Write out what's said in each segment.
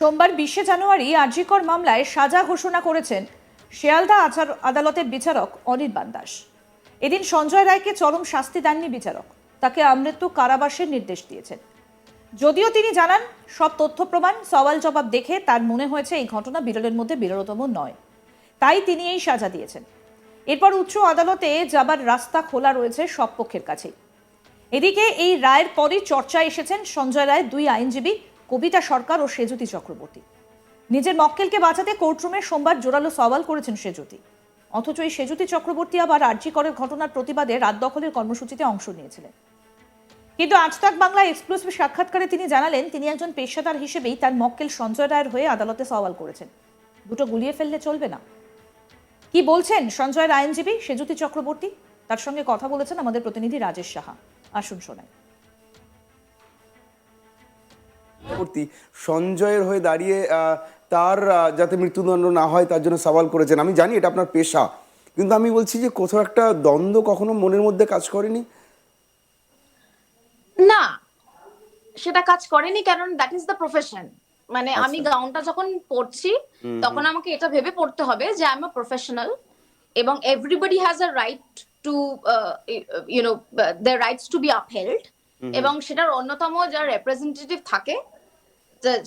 সোমবার 20শে জানুয়ারি আর.জি. কর মামলায় সাজা ঘোষণা করেছেন শিয়ালদা আদালতের বিচারক অনির্বাণ দাস। এদিন সঞ্জয় রায়কে চরম শাস্তি দেননি বিচারক, তাকে আমৃত্যু কারাবাসের নির্দেশ দিয়েছেন। যদিও তিনি জানান, সব তথ্য প্রমাণ সওয়াল জবাব দেখে তার মনে হয়েছে এই ঘটনা বিরলের মধ্যে বিরলতম নয়, তাই তিনি এই সাজা দিয়েছেন। এরপর উচ্চ আদালতে যাবার রাস্তা খোলা রয়েছে সব পক্ষের কাছেই। এদিকে এই রায়ের পরই চর্চায় এসেছেন সঞ্জয় রায়ের দুই আইনজীবী কবিতা সরকার ও সেজুতি চক্রবর্তী। নিজের মক্কেলকে বাঁচাতে কোর্টরুমে সোমবার জোরালো সওয়াল করেছেন সেজুতি। অথচ এই সেজুতি চক্রবর্তী আবার আর.জি. করের ঘটনার প্রতিবাদে রাত দখলের কর্মসূচিতে অংশ নিয়েছিলেন। কিন্তু আজ তাক বাংলা এক্সক্লুসিভ সাক্ষাৎকারে তিনি জানালেন, তিনি একজন পেশাদার হিসেবেই তার মক্কেল সঞ্জয় রায়ের হয়ে আদালতে সওয়াল করেছেন। দুটো গুলিয়ে ফেললে চলবে না। কি বলছেন সঞ্জয়ের আইনজীবী সেজুতি চক্রবর্তী? তার সঙ্গে কথা বলেছেন আমাদের প্রতিনিধি রাজেশ সাহা। আসুন শোনাই। সঞ্জয়ের হয়ে দাঁড়িয়ে তার যাতে মৃত্যুদণ্ড না হয় তার জন্য সওয়াল করেছেন। আমি জানি এটা আপনার পেশা, কিন্তু আমি বলছি যে কোথাও একটা দ্বন্দ্ব কখনো মনের মধ্যে কাজ করেনি? না, সেটা কাজ করেনি, কারণ দ্যাট ইজ দ্য প্রফেশন। মানে আমি গাউনটা যখন পড়ছি তখন আমাকে এটা ভেবে পড়তে হবে যে আই এম আ প্রফেশনাল, এবং everybody has a right to their rights to be upheld. এবং সেটার অন্যতম যারা রিপ্রেজেন্টেটিভ থাকে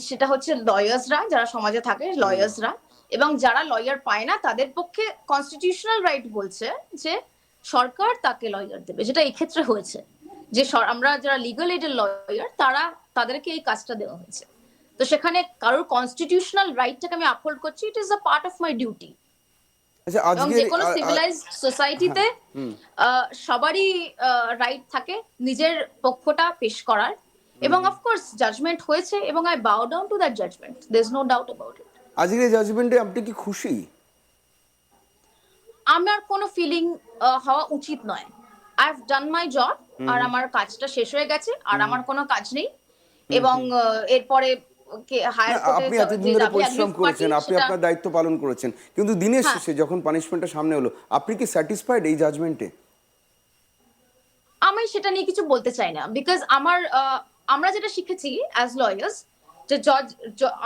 সেটা হচ্ছে লয়ার্সরা, যারা সমাজে থাকে লয়ার্সরা, এবং যারা লয়ার পায় না তাদের পক্ষে কনস্টিটিউশনাল রাইট বলছে যে সরকার তাকে লয়ার দেবে, যেটা এই ক্ষেত্রে হয়েছে। যে আমরা যারা লিগাল এইডের লয়ার তাদেরকে এই কাজটা দেওয়া হয়েছে। তো সেখানে কারোর কনস্টিটিউশনাল রাইটটাকে আমি আপহোল্ড করছি, it is a part of my duty. এবং যে কোনো সিভিলাইজড সোসাইটিতে সবারই রাইট থাকে নিজের পক্ষটা পেশ করার, এবং অফকোর্স জাজমেন্ট হয়েছে এবং I bow down to that judgment, there is no doubt about it. আজকের জাজমেন্টে আপনি কি খুশি? আমার কোনো ফিলিং হওয়া উচিত নয়। I have done my job, আর আমার কাজটা শেষ হয়ে গেছে, আর আমার কোনো কাজ নেই। এবং এরপরে আপনি এতদিন ধরে পরিশ্রম করেছেন, আপনি আপনার দায়িত্ব পালন করেছেন, কিন্তু দিনের শেষে যখন পানিশমেন্টটা সামনে হলো, আপনি কি স্যাটিসফাইড এই জাজমেন্টে? আমি সেটা নিয়ে কিছু বলতে চাই না, বিকজ আমরা যেটা শিখেছি অ্যাজ লয়ার্স যে জজ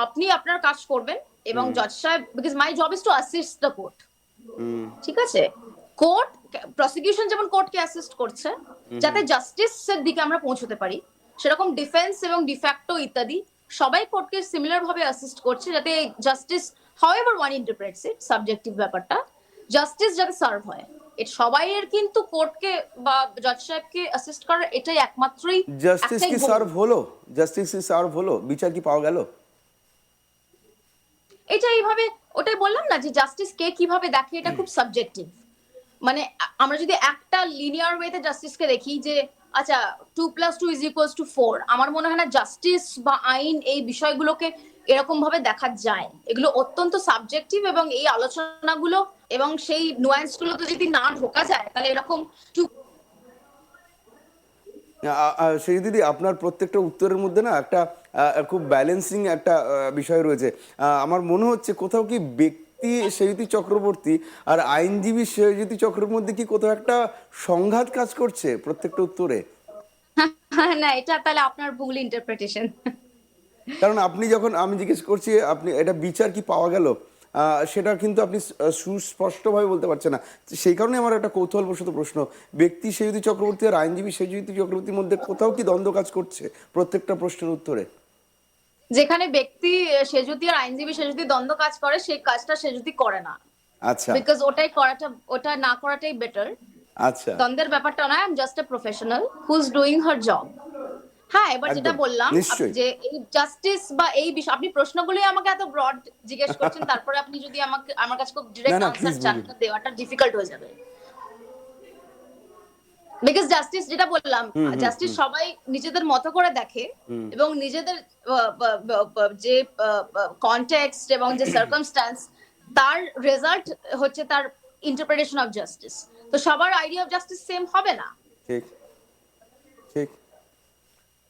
আপনি আপনার কাজ করবেন এবং জজ সাহেব, because my job is two assist the court. ঠিক আছে, কোর্ট প্রসিকিউশন যেমন কোর্টকে অ্যাসিস্ট করছে যাতে জাস্টিসের দিকে আমরা পৌঁছতে পারি, সেরকম ডিফেন্স এবং ডিফ্যাক্টো ইত্যাদি সবাই কোর্টকে সিমিলার ভাবে অ্যাসিস্ট করছে যাতে জাস্টিস, হাউএভার ওয়ান ইন্টারপ্রেটস ইট, সাবজেক্টিভ ব্যাপারটা, জাস্টিস যাতে সার্ভ হয়। এটা সবাইয়ের কিন্তু কোর্টকে বা জজ সাহেবকে অ্যাসিস্ট করার এটাই একমাত্রই। জাস্টিস কি সার্ভ হলো? জাস্টিস কি সার্ভ হলো? বিচার কি পাওয়া গেল? এটা এইভাবে, ওটাই বললাম না যে জাস্টিস কে কিভাবে দেখে এটা খুব সাবজেক্টিভ। মানে আমরা যদি একটা লিনিয়ার ওয়েতে জাস্টিসকে দেখি যে আচ্ছা 2+2=4, আমার মনে হয় না জাস্টিস বা আইন এই বিষয়গুলোকে এরকম ভাবে দেখা যায়। এগুলো অত্যন্ত সাবজেক্টিভ, এবং এই আলোচনাগুলো এবং সেই নুয়ান্স গুলো তো যদি না ঢোকা যায় তাহলে এরকম সেই দিদি, আপনার প্রত্যেকটা উত্তরের মধ্যে না একটা খুব ব্যালেন্সিং একটা বিষয় রয়েছে। আমার মনে হচ্ছে কোথাও কি ব্যক্তি সেজুতি চক্রবর্তী আর আইনজীবী সেজুতি চক্রবর্তীর মধ্যে কি কোথাও একটা সংঘাত কাজ করছে প্রত্যেকটা উত্তরে? না, এটা তাহলে আপনার ভুল ইন্টারপ্রিটেশন। কারণ আপনি যখন আমি জিজ্ঞেস করছি আপনি এটা বিচার কি পাওয়া গেল, সেটা কিন্তু আপনি সুস্পষ্টভাবে বলতে পারছেন না। সেই কারণে আমার একটা কৌতূহলবশত প্রশ্ন, ব্যক্তি সেজুতি চক্রবর্তী আর আইনজীবী সেজুতি চক্রবর্তীর মধ্যে কোথাও কি দ্বন্দ্ব কাজ করছে প্রত্যেকটা প্রশ্নের উত্তরে? যেখানে ব্যক্তি সেজুতি আর আইনজীবী সেজুতি দ্বন্দ্ব কাজ করে, সেই কাজটা সেজুতি করে না। আচ্ছা, বিকজ ওটা না করাটাই বেটার। আচ্ছা, দ্বন্দ্বের ব্যাপারটা না, I am just a professional who is doing her job. হ্যাঁ, এবার যেটা বললাম যে এই জাস্টিস বা এই বিষয়, আপনি প্রশ্নগুলোই আমাকে এত ব্রড জিজ্ঞেস করছেন, তারপরে আপনি যদি আমাকে আমার কাছে খুব ডিরেক্ট আনসার চান, দেওয়াটা ডিফিকাল্ট হয়ে যাবে। বিকজ জাস্টিস, যেটা বললাম, জাস্টিস সবাই নিজেদের মতো করে দেখে, এবং নিজেদের যে কনটেক্সট এবং যে সার্কামস্ট্যান্স, তার রেজাল্ট হচ্ছে তার ইন্টারপ্রিটেশন অফ জাস্টিস। তো সবার আইডিয়া অফ জাস্টিস সেম হবে না। ঠিক ঠিক।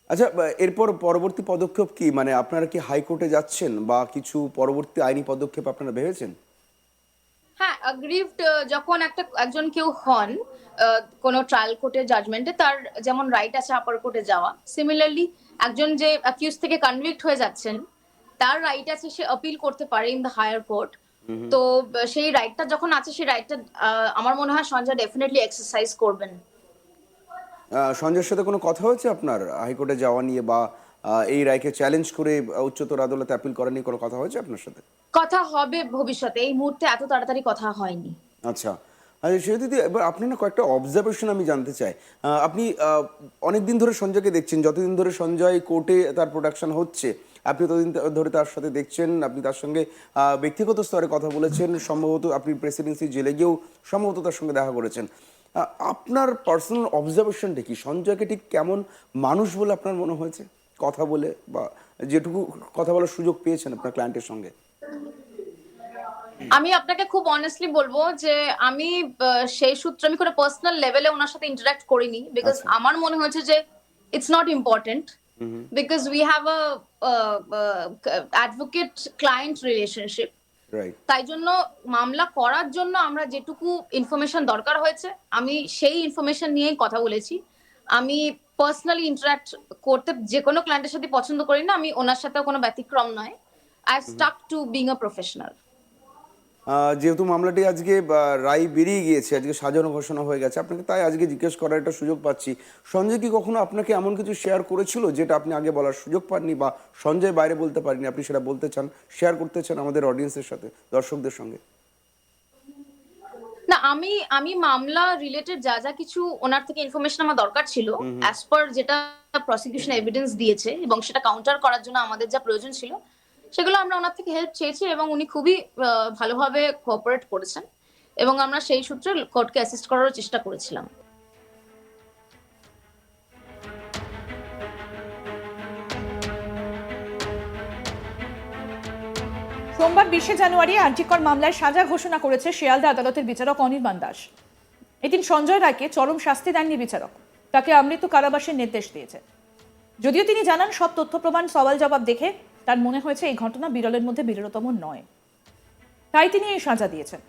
আচ্ছা, এরপর পরবর্তী পদক্ষেপ কি? মানে আপনারা কি হাইকোর্টে যাচ্ছেন বা কিছু পরবর্তী আইনি পদক্ষেপ আপনারা ভেবেছেন? হ্যাঁ, অ্যাগ্রিভড যখন একজন কেউ হন কোনো ট্রায়াল কোর্টের জাজমেন্টে, তার যেমন রাইট আছে আপার কোর্টে যাওয়া, সিমিলারলি একজন যে অ্যাকিউজ থেকে কনভিক্ট হয়ে যাচ্ছেন তার রাইট আছে, সে আপিল করতে পারে ইন দ্য হায়ার কোর্ট। তো সেই রাইটটা যখন আছে, সেই রাইটটা আমার মনে হয় সঞ্জয় ডেফিনেটলি এক্সারসাইজ করবেন। সঞ্জয়ের সাথে কোনো কথা হয়েছে আপনার হাইকোর্টে যাওয়া নিয়ে, বা এই রায়কে চ্যালেঞ্জ করে উচ্চতর আদালতে আপিল করা নিয়ে কোনো কথা হয়েছে আপনার সাথে? কথা হবে ভবিষ্যতে, এই মুহূর্তে এত তাড়াতাড়ি কথা হয়নি। আচ্ছা, সেহেতু দিদি এবার আপনি না কয়েকটা অবজারভেশন আমি জানতে চাই। আপনি অনেকদিন ধরে সঞ্জয়কে দেখছেন, যতদিন ধরে সঞ্জয় কোর্টে তার প্রোডাকশন হচ্ছে আপনি ততদিন ধরে তার সাথে দেখছেন, আপনি তার সঙ্গে ব্যক্তিগত স্তরে কথা বলেছেন, সম্ভবত আপনি প্রেসিডেন্সি জেলে গিয়েও সম্ভবত তার সঙ্গে দেখা করেছেন। আপনার পার্সোনাল অবজারভেশনটা কি, সঞ্জয়কে ঠিক কেমন মানুষ বলে আপনার মনে হয়েছে কথা বলে, বা যেটুকু কথা বলার সুযোগ পেয়েছেন আপনার ক্লায়েন্টের সঙ্গে? আমি আপনাকে খুব অনেস্টলি বলবো যে আমি সেই সূত্রে আমি কোনো পার্সোনাল লেভেলে ওনার সাথে ইন্টারঅ্যাক্ট করিনি, বিকজ আমার মনে হয়েছে যে it's not important, because we have a advocate client relationship. Right. তাই জন্য মামলা করার জন্য আমরা যেটুকু ইনফরমেশন দরকার হয়েছে আমি সেই ইনফরমেশন নিয়েই কথা বলেছি। আমি পার্সোনালি ইন্টারঅ্যাক্ট করতে যে কোনো ক্লায়েন্টের সাথে পছন্দ করি না, আমি ওনার সাথেও কোনো ব্যতিক্রম নয়। I stuck to being a professional. যেহেতু মামলাটি আজকে রায় বেরিয়ে গিয়েছে, আজকে সাজানো ঘোষণা হয়ে গেছে, আপনাকে তাই আজকে জিজ্ঞেস করার একটা সুযোগ পাচ্ছি, সঞ্জয় কি কখনো আপনাকে এমন কিছু শেয়ার করেছিল যেটা আপনি আগে বলার সুযোগ পাননি, বা সঞ্জয় বাইরে বলতে পারেনি, আপনি সেটা বলতে চান, শেয়ার করতে চান আমাদের অডিয়েন্সের সাথে, দর্শকদের সঙ্গে? না, আমি মামলা রিলেটেড যা যা কিছু ওনার থেকে ইনফরমেশন আমার দরকার ছিল, অ্যাজ পার যেটা প্রসিকিউশন এভিডেন্স দিয়েছে এবং সেটা কাউন্টার করার জন্য আমাদের যা প্রয়োজন ছিল, সেগুলো আমরা ওনার থেকে হেল্প চেয়েছি এবং উনি খুবই ভালোভাবে কোঅপারেট করেছেন এবং আমরা সেই সূত্রে কোর্টকে অ্যাসিস্ট করার চেষ্টা করেছিলাম। সোমবার 20শে জানুয়ারি আরজিকর মামলায় সাজা ঘোষণা করেছে শিয়ালদা আদালতের বিচারক অনির্বাণ দাস। এদিন সঞ্জয় রায়কে চরম শাস্তি দেননি বিচারক, তাকে আমৃত্যু কারাবাসের নির্দেশ দিয়েছে। যদিও তিনি জানান সব তথ্য প্রমাণ সওয়াল জবাব দেখে তার মনে হয়েছে এই ঘটনা বিরলের মধ্যে বিরলতম নয়, তাই তিনি এই সাজা দিয়েছেন।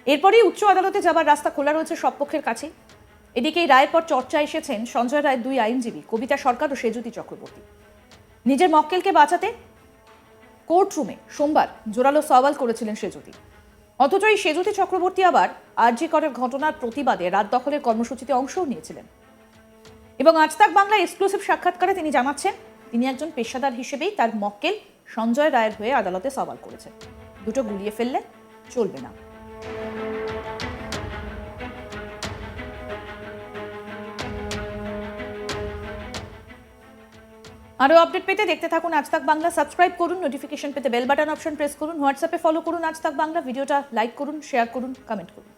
এরপরই উচ্চ আদালতে যাবার রাস্তা খোলা রয়েছে সব পক্ষের কাছে। এদিকে এই রায়ের পর চর্চা এসেছেন সঞ্জয় রায়ের দুই আইনজীবী কবিতা সরকার ও সেজুতি চক্রবর্তী। নিজের মক্কেলকে বাঁচাতে কোর্টরুমে সোমবার জোরালো সওয়াল করেছিলেন সেজুতি, অথচ এই সেজুতি চক্রবর্তী আবার আরজি করের ঘটনার প্রতিবাদে রাত দখলের কর্মসূচিতে অংশও নিয়েছিলেন। এবং আজ তাক বাংলা এক্সক্লুসিভ সাক্ষাৎকারে তিনি জানাচ্ছেন তিনি একজন পেশাদার হিসেবেই তার মক্কেল সঞ্জয় রায়ের হয়ে আদালতে সওয়াল করেছেন, দুটো গুলিয়ে ফেললে চলবে না। আরো আপডেট পেতে দেখতে থাকুন আজ তাক বাংলা, সাবস্ক্রাইব করুন, নোটিফিকেশন পেতে বেল বাটন অপশন প্রেস করুন, হোয়াটসঅ্যাপে ফলো করুন আজ তাক বাংলা, ভিডিওটা লাইক করুন, শেয়ার করুন, কমেন্ট করুন।